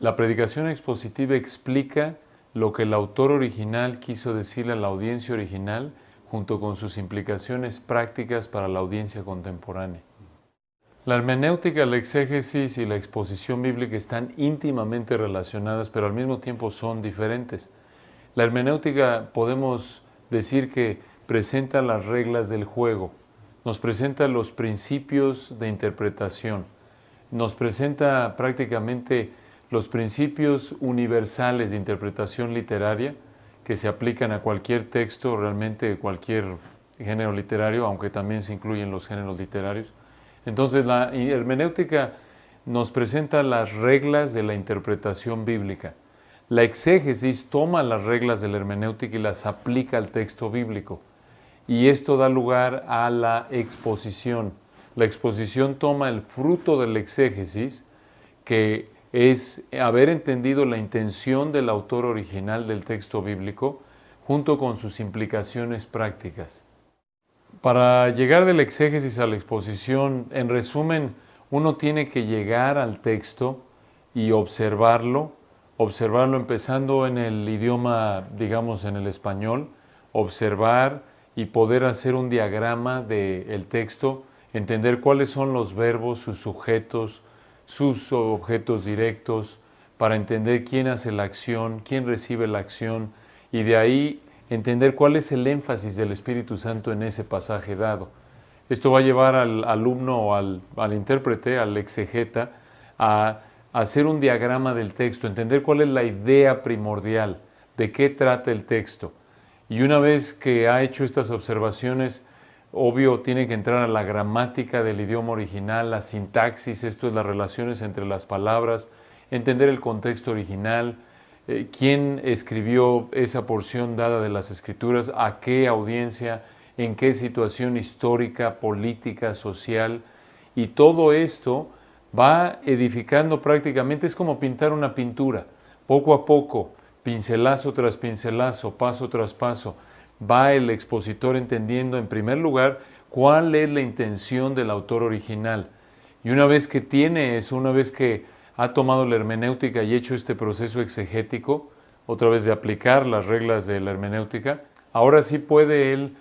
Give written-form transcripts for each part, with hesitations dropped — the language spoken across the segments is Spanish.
La predicación expositiva explica lo que el autor original quiso decirle a la audiencia original, junto con sus implicaciones prácticas para la audiencia contemporánea. La hermenéutica, la exégesis y la exposición bíblica están íntimamente relacionadas, pero al mismo tiempo son diferentes. La hermenéutica podemos decir que presenta las reglas del juego, nos presenta los principios de interpretación, nos presenta prácticamente los principios universales de interpretación literaria que se aplican a cualquier texto, realmente cualquier género literario, aunque también se incluyen los géneros literarios. Entonces la hermenéutica nos presenta las reglas de la interpretación bíblica. La exégesis toma las reglas de la hermenéutica y las aplica al texto bíblico. Y esto da lugar a la exposición. La exposición toma el fruto de la exégesis, que es haber entendido la intención del autor original del texto bíblico, junto con sus implicaciones prácticas. Para llegar de la exégesis a la exposición, en resumen, uno tiene que llegar al texto y observarlo empezando en el idioma, digamos en el español, observar y poder hacer un diagrama del texto, entender cuáles son los verbos, sus sujetos, sus objetos directos, para entender quién hace la acción, quién recibe la acción, y de ahí entender cuál es el énfasis del Espíritu Santo en ese pasaje dado. Esto va a llevar al alumno o al intérprete, al exegeta, a hacer un diagrama del texto, entender cuál es la idea primordial, de qué trata el texto. Y una vez que ha hecho estas observaciones, obvio, tiene que entrar a la gramática del idioma original, la sintaxis, esto es las relaciones entre las palabras, entender el contexto original, quién escribió esa porción dada de las Escrituras, a qué audiencia, en qué situación histórica, política, social, y todo esto va edificando prácticamente, es como pintar una pintura, poco a poco, pincelazo tras pincelazo, paso tras paso, va el expositor entendiendo en primer lugar cuál es la intención del autor original. Y una vez que tiene eso, una vez que ha tomado la hermenéutica y hecho este proceso exegético, otra vez de aplicar las reglas de la hermenéutica, ahora sí puede él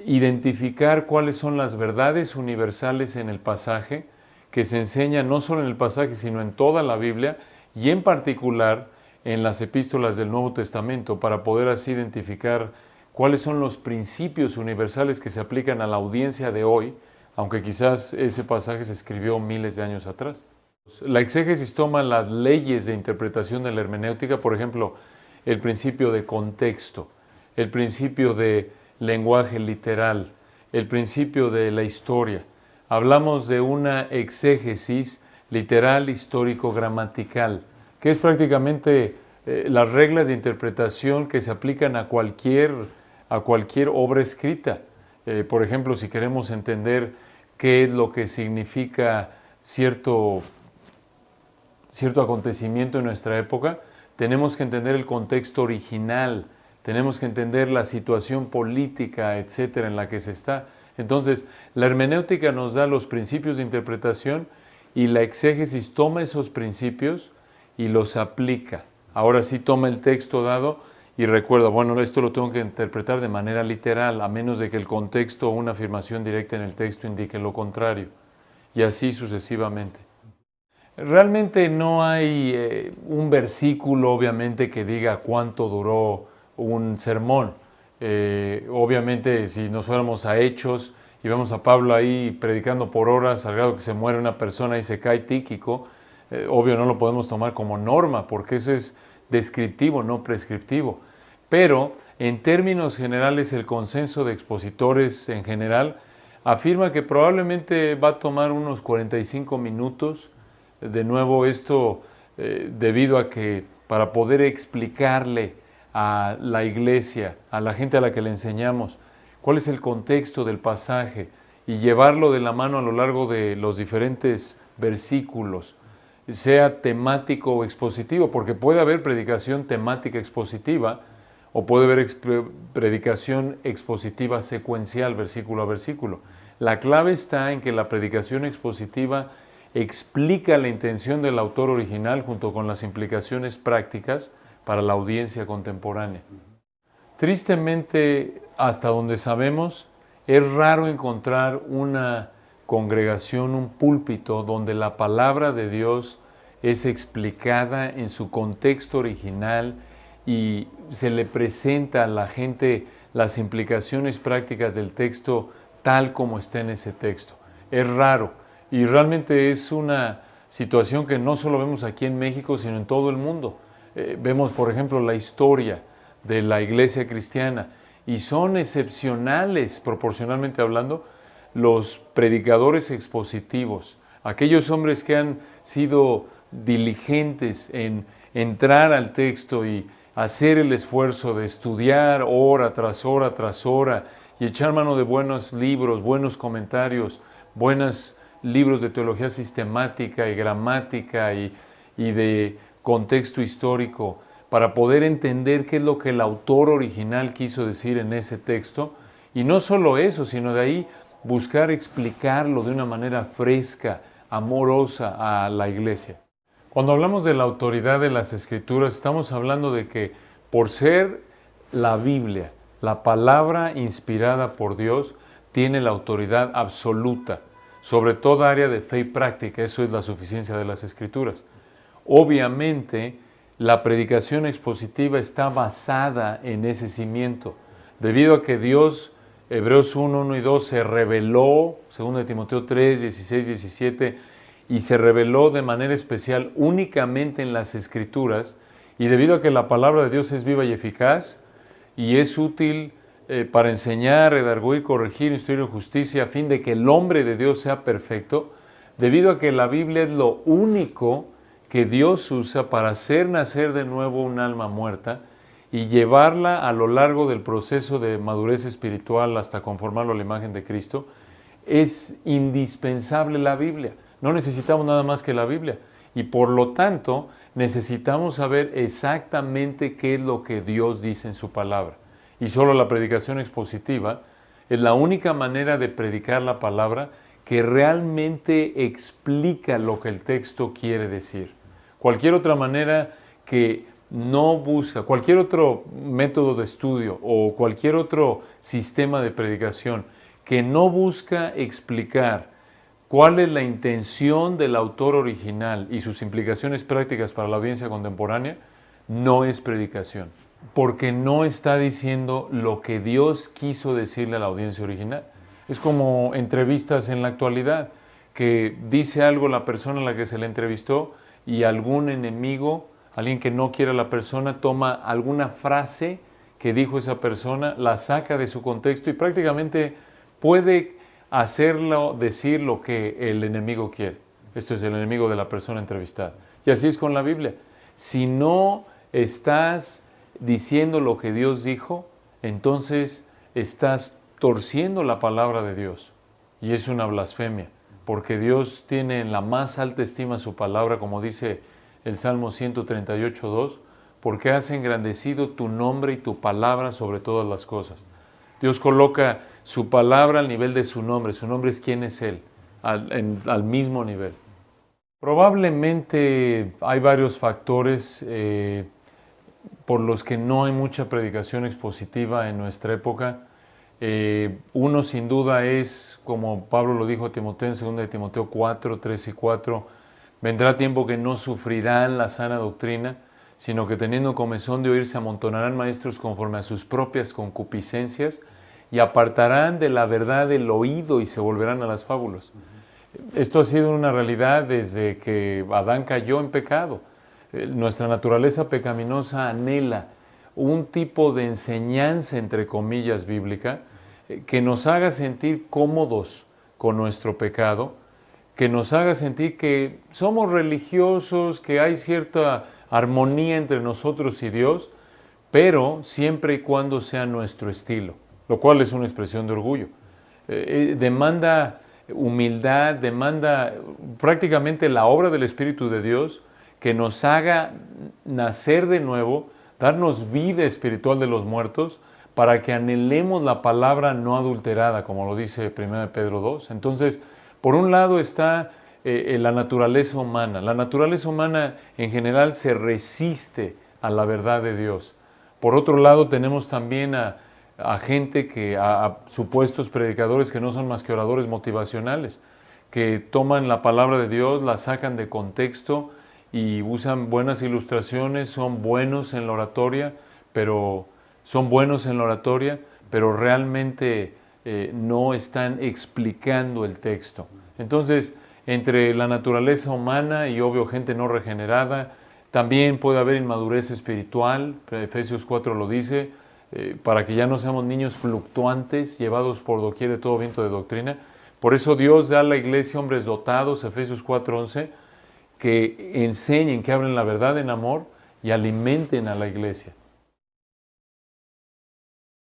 identificar cuáles son las verdades universales en el pasaje, que se enseñan no solo en el pasaje, sino en toda la Biblia, y en particular en las epístolas del Nuevo Testamento, para poder así identificar cuáles son los principios universales que se aplican a la audiencia de hoy, aunque quizás ese pasaje se escribió miles de años atrás. La exégesis toma las leyes de interpretación de la hermenéutica, por ejemplo, el principio de contexto, el principio de lenguaje literal, el principio de la historia. Hablamos de una exégesis literal, histórico, gramatical, que es prácticamente las reglas de interpretación que se aplican a cualquier obra escrita. Por ejemplo, si queremos entender qué es lo que significa cierto acontecimiento en nuestra época, tenemos que entender el contexto original, tenemos que entender la situación política, etcétera, en la que se está. Entonces, la hermenéutica nos da los principios de interpretación y la exégesis toma esos principios y los aplica. Ahora sí toma el texto dado y recuerda, bueno, esto lo tengo que interpretar de manera literal, a menos de que el contexto o una afirmación directa en el texto indique lo contrario, y así sucesivamente. Realmente no hay un versículo, obviamente, que diga cuánto duró un sermón. Obviamente, si nos fuéramos a Hechos y vemos a Pablo ahí predicando por horas, al grado que se muere una persona y se cae Tíquico, obvio no lo podemos tomar como norma, porque eso es descriptivo, no prescriptivo. Pero, en términos generales, el consenso de expositores en general afirma que probablemente va a tomar unos 45 minutos. De nuevo, esto debido a que para poder explicarle a la iglesia, a la gente a la que le enseñamos, cuál es el contexto del pasaje y llevarlo de la mano a lo largo de los diferentes versículos, sea temático o expositivo, porque puede haber predicación temática expositiva o puede haber predicación expositiva secuencial, versículo a versículo. La clave está en que la predicación expositiva explica la intención del autor original junto con las implicaciones prácticas para la audiencia contemporánea. Tristemente, hasta donde sabemos, es raro encontrar una congregación, un púlpito, donde la palabra de Dios es explicada en su contexto original y se le presenta a la gente las implicaciones prácticas del texto tal como está en ese texto. Es raro y realmente es una situación que no solo vemos aquí en México, sino en todo el mundo. Vemos, por ejemplo, la historia de la iglesia cristiana y son excepcionales, proporcionalmente hablando, los predicadores expositivos, aquellos hombres que han sido diligentes en entrar al texto y hacer el esfuerzo de estudiar hora tras hora tras hora y echar mano de buenos libros, buenos comentarios, buenos libros de teología sistemática y gramática y de contexto histórico para poder entender qué es lo que el autor original quiso decir en ese texto. Y no solo eso, sino de ahí buscar explicarlo de una manera fresca, amorosa a la iglesia. Cuando hablamos de la autoridad de las Escrituras, estamos hablando de que por ser la Biblia, la palabra inspirada por Dios, tiene la autoridad absoluta sobre toda área de fe y práctica. Eso es la suficiencia de las Escrituras. Obviamente, la predicación expositiva está basada en ese cimiento, debido a que Dios, Hebreos 1, 1 y 2, se reveló, 2 Timoteo 3, 16, 17, y se reveló de manera especial únicamente en las Escrituras, y debido a que la palabra de Dios es viva y eficaz, y es útil para enseñar, redarguir, corregir, instruir en justicia, a fin de que el hombre de Dios sea perfecto, debido a que la Biblia es lo único que Dios usa para hacer nacer de nuevo un alma muerta y llevarla a lo largo del proceso de madurez espiritual hasta conformarlo a la imagen de Cristo, es indispensable la Biblia. No necesitamos nada más que la Biblia y por lo tanto necesitamos saber exactamente qué es lo que Dios dice en su palabra. Y solo la predicación expositiva es la única manera de predicar la palabra que realmente explica lo que el texto quiere decir. Cualquier otra manera que no busca, cualquier otro método de estudio o cualquier otro sistema de predicación que no busca explicar cuál es la intención del autor original y sus implicaciones prácticas para la audiencia contemporánea, no es predicación, porque no está diciendo lo que Dios quiso decirle a la audiencia original. Es como entrevistas en la actualidad, que dice algo la persona a la que se le entrevistó y algún enemigo, alguien que no quiere a la persona, toma alguna frase que dijo esa persona, la saca de su contexto y prácticamente puede hacerlo decir lo que el enemigo quiere. Esto es el enemigo de la persona entrevistada. Y así es con la Biblia. Si no estás diciendo lo que Dios dijo, entonces estás torciendo la palabra de Dios. Y es una blasfemia, porque Dios tiene en la más alta estima su palabra, como dice el Salmo 138:2, porque has engrandecido tu nombre y tu palabra sobre todas las cosas. Dios coloca su palabra al nivel de su nombre. Su nombre es quién es Él, al mismo nivel. Probablemente hay varios factores por los que no hay mucha predicación expositiva en nuestra época. Uno sin duda es, como Pablo lo dijo a Timoteo en 2 Timoteo 4, 3 y 4, vendrá tiempo que no sufrirán la sana doctrina, sino que teniendo comezón de oír se amontonarán maestros conforme a sus propias concupiscencias y apartarán de la verdad el oído y se volverán a las fábulas. Esto ha sido una realidad desde que Adán cayó en pecado. Nuestra naturaleza pecaminosa anhela un tipo de enseñanza, entre comillas, bíblica, que nos haga sentir cómodos con nuestro pecado, que nos haga sentir que somos religiosos, que hay cierta armonía entre nosotros y Dios, pero siempre y cuando sea nuestro estilo, lo cual es una expresión de orgullo. Demanda humildad, demanda prácticamente la obra del Espíritu de Dios que nos haga nacer de nuevo, darnos vida espiritual de los muertos, para que anhelemos la palabra no adulterada, como lo dice 1 Pedro 2. Entonces, por un lado está la naturaleza humana. La naturaleza humana en general se resiste a la verdad de Dios. Por otro lado, tenemos también a gente a supuestos predicadores que no son más que oradores motivacionales, que toman la palabra de Dios, la sacan de contexto y usan buenas ilustraciones, son buenos en la oratoria, pero realmente no están explicando el texto. Entonces, entre la naturaleza humana y obvio gente no regenerada, también puede haber inmadurez espiritual, Efesios 4 lo dice, para que ya no seamos niños fluctuantes, llevados por doquier de todo viento de doctrina. Por eso Dios da a la iglesia hombres dotados, Efesios 4:11, que enseñen, que hablen la verdad en amor y alimenten a la iglesia.